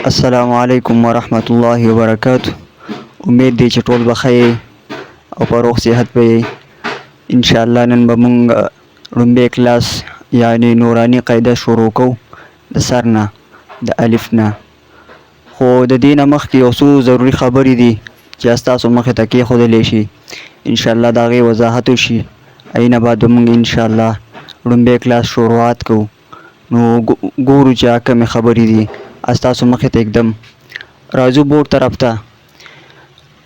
السلام علیکم ورحمت الله وبرکاتہ. امید دی چې ټول بخیر او په روغ صحت به ان شاء الله. نن به مونږ لومبی کلاس یعنی نورانی قاعده شروع کوو د سر نه د الف نه. خو د دې نه مخکې یو څو ضروري خبرې دي چې ستاسو مخې ته کېښودلی شي. ان شاء الله د هغې وضاحت وشي. اینه بعد به مونږ ان شاء الله لومبی کلاس شروعات کوو. نو ګورو چې هغه کومې خبرې دي ستاسو مخې ته एकदम راځو بورډ طرف ته.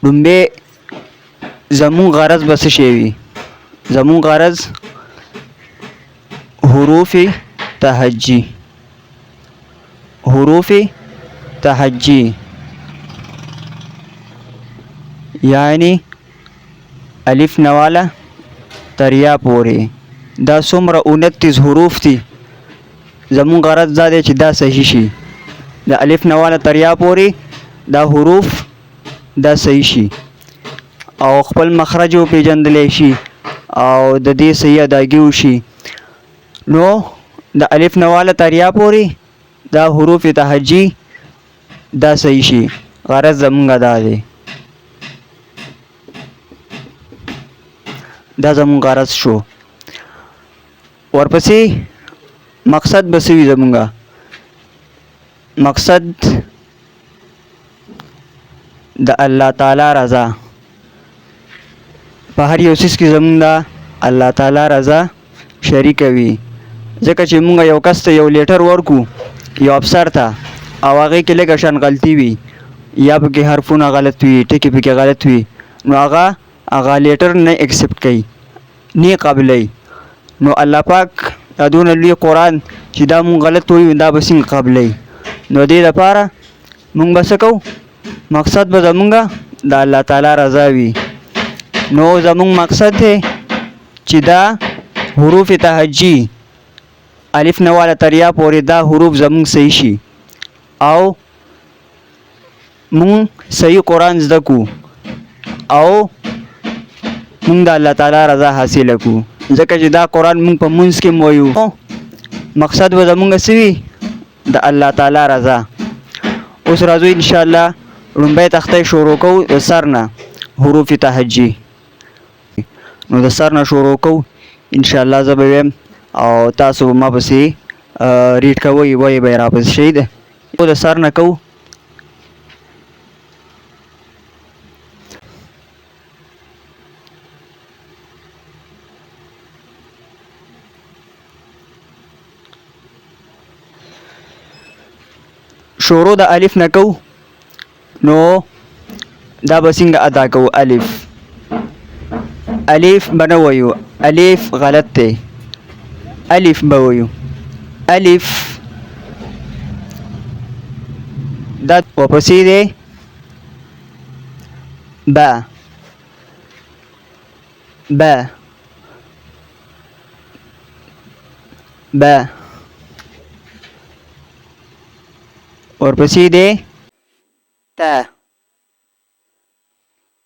لومبی زمون غرض به څه شی وي؟ زمون غرض حروف تهجی، حروف تهجی یعنی الف نواله تر یا پورې دا څومره 29 حروف دي. زمون غرض دا دی چې دا صحیح شي. د الف نواله تر یا پورې دا حروف دا صحیح شي او خپل مخرج وپېژندلی شي او د دې صحیح اداګي وشي. نو د الف نواله تر یا پورې دا حروف تهجی دا صحیح شي. غرض زمونږ دا دی، دا زمونږ غرض شو. ورپسې مقصد به څه وي زمونږ؟ مقصد د الله تعالی رضا. په هر یو څیز کې زمونږ د الله تعالی رضا شریکه وي. ځکه چې مونږ یو کس ته یو لیټر ورکو یو افسر ته او هغې کې لږه شان غلطي وي یا پکې حرفونه غلط وي، ټکي پکې غلط وي، نو هغه لیټر نه اکسپټ کوي، نه قبلوي. نو الله پاک دا دونه لوی قرآن چې دا مونږ غلط وایو دا به څنګه قبلوي؟ نو دې لپاره مونږ به څه کوو؟ مقصد به زمونږ د الله تعالی رضا وي. نو زمونږ مقصد دی چې دا حروف تهجی الف نواله تر یا پورې دا حروف زمونږ صحیح شي او مونږ صحیح قرآن زده کړو او مونږ د الله تعالی رضا حاصله کړو. ځکه چې دا قرآن مونږ په مونځ کې وایو. مقصد به زمونږ څه وي؟ د الله تعالی رضا. اوس راځو ان شاء الله لومبی تخته شروع کوو د سر نه حروف تهجی. نو د سر نه شروع کوو ان شاء الله. زه به ویم او تاسو به ما پسې ریډ کوئ، وایي به یې راپسې شئ. د سر نه کوو. شروع د الف نه کوو. نو دا به څنګه ادا کوو؟ الف الف به نه وایو، الف غلط دی. الف به وایو، الف دا ورپسې دی با با با ورپسې دی تا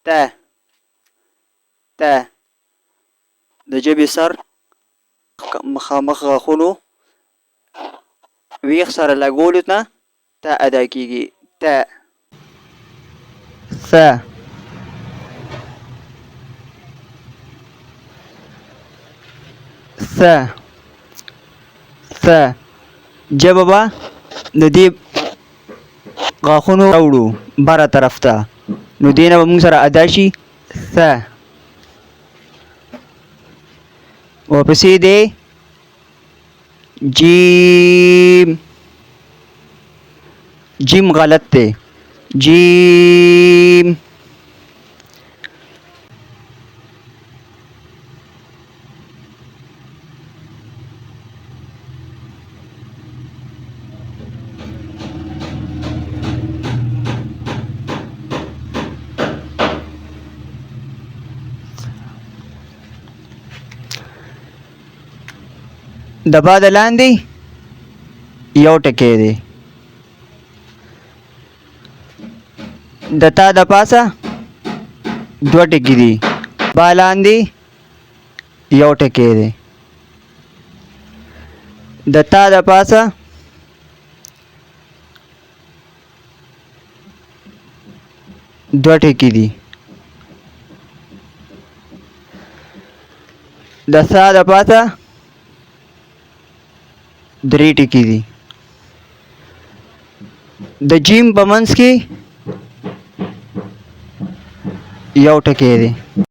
تا تا. د ژبې سر مخامخ غاښونو ویښ سره لګولو نه تا ادا کېږي. تا ث ث ث. ژبه به د دې غاښونو راوړو بره طرف ته، نو دې نه به مونږ سره ادا شي ث. ورپسې دی جیم. جیم غلط دی. جیم د با د لاندې یو ټکی دی. د تا د پاسه دوه ټکي دي. با لاندې یو ټکی دی. د تا د پاسه دوه ټکي دي. د سا د پاسه درې ټکي دي. د جیم په منځ کې یو ټکی دی.